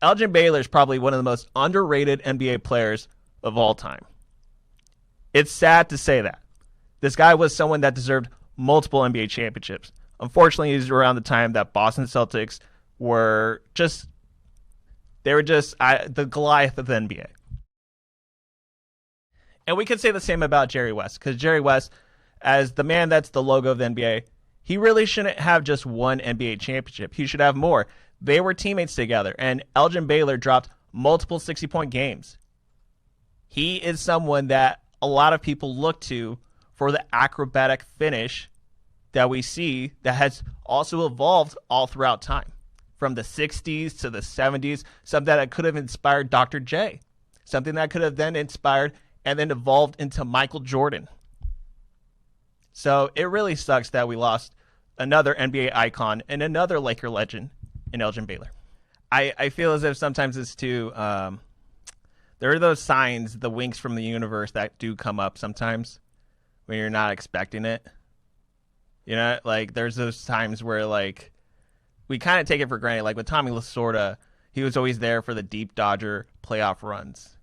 Elgin Baylor is probably one of the most underrated NBA players of all time. It's sad to say that. This guy was someone that deserved multiple NBA championships. Unfortunately, he's around the time that Boston Celtics were just the Goliath of the NBA. And we could say the same about Jerry West, because Jerry West, as the man that's the logo of the NBA, he really shouldn't have just one NBA championship. He should have more. They were teammates together, and Elgin Baylor dropped multiple 60-point games. He is someone that a lot of people look to for the acrobatic finish that we see that has also evolved all throughout time. From the 60s to the 70s, something that could have inspired Dr. J, something that could have then inspired and then evolved into Michael Jordan. So it really sucks that we lost another NBA icon and another Laker legend in Elgin Baylor. I feel as if sometimes it's too, there are those signs, the winks from the universe that do come up sometimes when you're not expecting it. You know, like there's those times where like we kind of take it for granted. Like with Tommy Lasorda, he was always there for the deep Dodger playoff runs.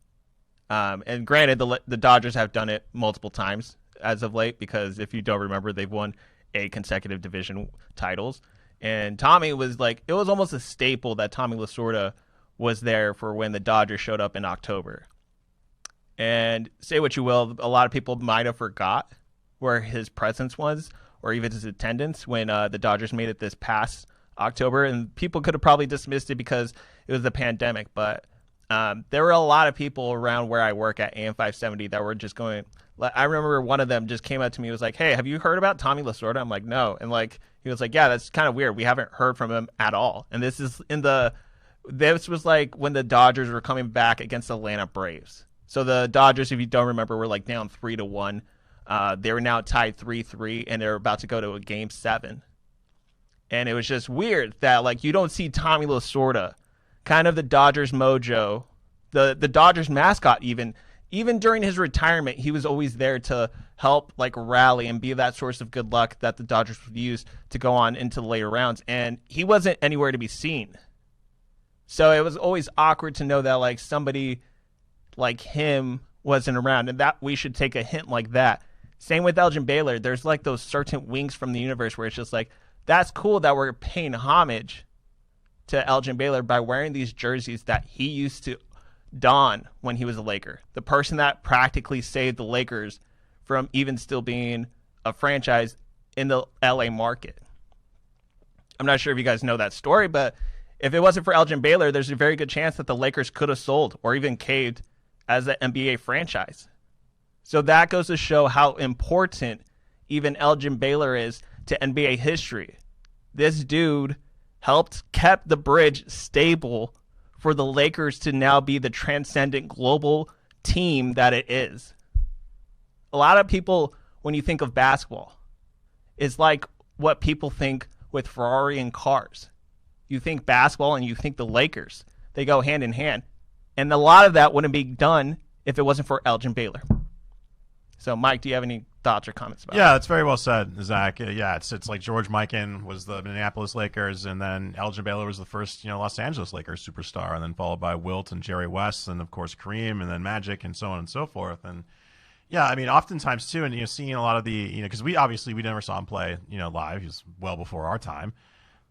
And granted, the Dodgers have done it multiple times as of late, because if you don't remember, they've won 8 consecutive division titles. And Tommy was like, it was almost a staple that Tommy Lasorda was there for when the Dodgers showed up in October. And say what you will, a lot of people might have forgot where his presence was, or even his attendance when the Dodgers made it this past October. And people could have probably dismissed it because it was the pandemic. But there were a lot of people around where I work at AM 570 that were just going. I remember one of them just came up to me and was like, "Hey, have you heard about Tommy Lasorda?" I'm like, "No." And like he was like, "Yeah, that's kind of weird. We haven't heard from him at all." And this was like when the Dodgers were coming back against the Atlanta Braves. So the Dodgers, if you don't remember, were like down 3-1. They were now tied 3-3, and they're about to go to a game 7. And it was just weird that like you don't see Tommy Lasorda, kind of the Dodgers mojo, the Dodgers mascot even during his retirement, he was always there to help like rally and be that source of good luck that the Dodgers would use to go on into the later rounds. And he wasn't anywhere to be seen. So it was always awkward to know that like somebody like him wasn't around, and that we should take a hint like that. Same with Elgin Baylor. There's like those certain winks from the universe where it's just like, that's cool that we're paying homage to Elgin Baylor by wearing these jerseys that he used to don when he was a Laker. The person that practically saved the Lakers from even still being a franchise in the LA market. I'm not sure if you guys know that story, but if it wasn't for Elgin Baylor, there's a very good chance that the Lakers could have sold or even caved as an NBA franchise. So that goes to show how important even Elgin Baylor is to NBA history. This dude kept the bridge stable for the Lakers to now be the transcendent global team that it is. A lot of people, when you think of basketball, it's like what people think with Ferrari and cars. You think basketball and you think the Lakers. They go hand in hand. And a lot of that wouldn't be done if it wasn't for Elgin Baylor. So, Mike, do you have any thoughts or comments about Yeah, that's very well said, Zach. Yeah, it's like George Mikan was the Minneapolis Lakers, and then Elgin Baylor was the first, Los Angeles Lakers superstar, and then followed by Wilt and Jerry West, and of course Kareem, and then Magic, and so on and so forth. And yeah, I mean, oftentimes too, and seeing a lot of the, because we never saw him play, live. He was well before our time,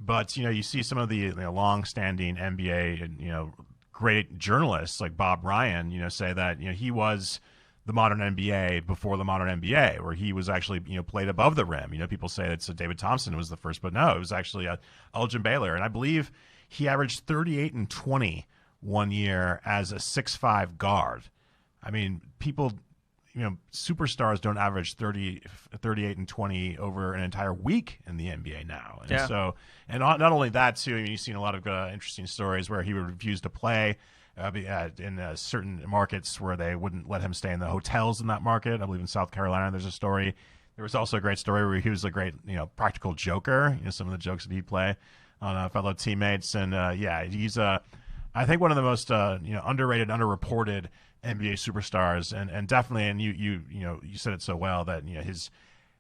but you see some of the long-standing NBA and great journalists like Bob Ryan, say that he was the modern NBA before the modern NBA, where he was actually, played above the rim. People say that David Thompson was the first, but no, it was actually Elgin Baylor. And I believe he averaged 38 and 20 one year as a 6'5" guard. I mean, people, superstars don't average 38 and 20 over an entire week in the NBA now. And so, and not only that too, you've seen a lot of interesting stories where he would refuse to play in certain markets where they wouldn't let him stay in the hotels in that market. I believe in South Carolina there's a story. There was also a great story where he was a great, practical joker. Some of the jokes that he'd play on fellow teammates. And he's I think one of the most underrated, underreported NBA superstars. And definitely, and you said it so well that his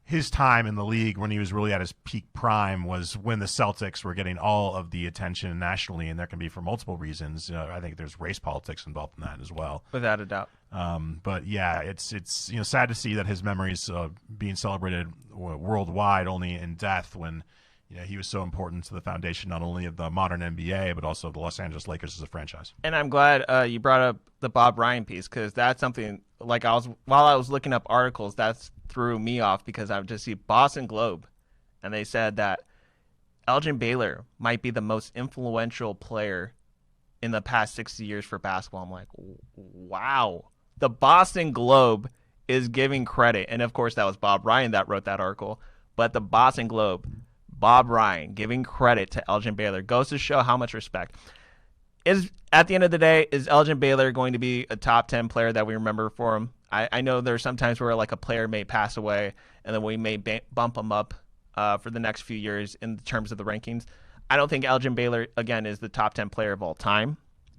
his time in the league when he was really at his peak prime was when the Celtics were getting all of the attention nationally, and there can be for multiple reasons. I think there's race politics involved in that as well, without a doubt. But yeah, it's sad to see that his memories being celebrated worldwide only in death, when he was so important to the foundation not only of the modern NBA but also of the Los Angeles Lakers as a franchise. And I'm glad you brought up the Bob Ryan piece, because that's something while I was looking up articles, that's threw me off, because I would just see Boston Globe, and they said that Elgin Baylor might be the most influential player in the past 60 years for basketball. I'm like, wow. The Boston Globe is giving credit, and of course that was Bob Ryan that wrote that article, but the Boston Globe, Bob Ryan giving credit to Elgin Baylor, goes to show how much respect. At the end of the day, is Elgin Baylor going to be a top 10 player that we remember for him? I know there's sometimes where like a player may pass away and then we may bump him up for the next few years in terms of the rankings. I don't think Elgin Baylor, again, is the top 10 player of all time.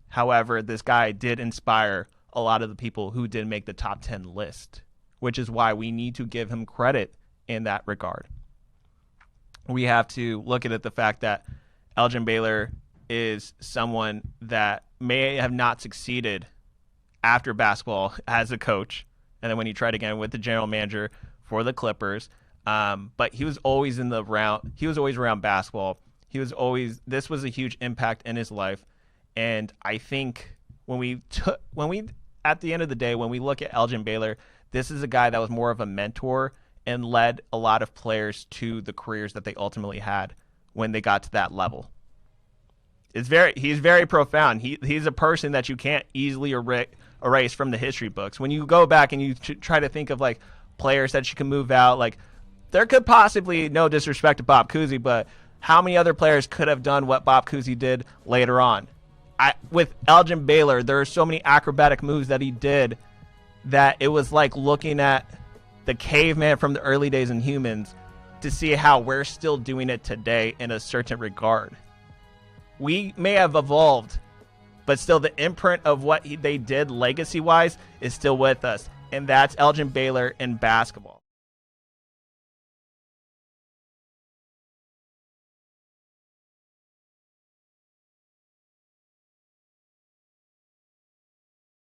However, this guy did inspire a lot of the people who did make the top 10 list, which is why we need to give him credit in that regard. We have to look at the fact that Elgin Baylor is someone that may have not succeeded after basketball as a coach, and then when he tried again with the general manager for the Clippers, but he was always around basketball. This was a huge impact in his life, and I think at the end of the day, when we look at Elgin Baylor, this is a guy that was more of a mentor and led a lot of players to the careers that they ultimately had when they got to that level. He's very profound. He's a person that you can't easily erase from the history books. When you go back and you try to think of like players that you can move out, like there could possibly, no disrespect to Bob Cousy, but how many other players could have done what Bob Cousy did later on? With Elgin Baylor, there are so many acrobatic moves that he did that it was like looking at the caveman from the early days in humans to see how we're still doing it today in a certain regard. We may have evolved, but still the imprint of what they did legacy-wise is still with us, and that's Elgin Baylor in basketball.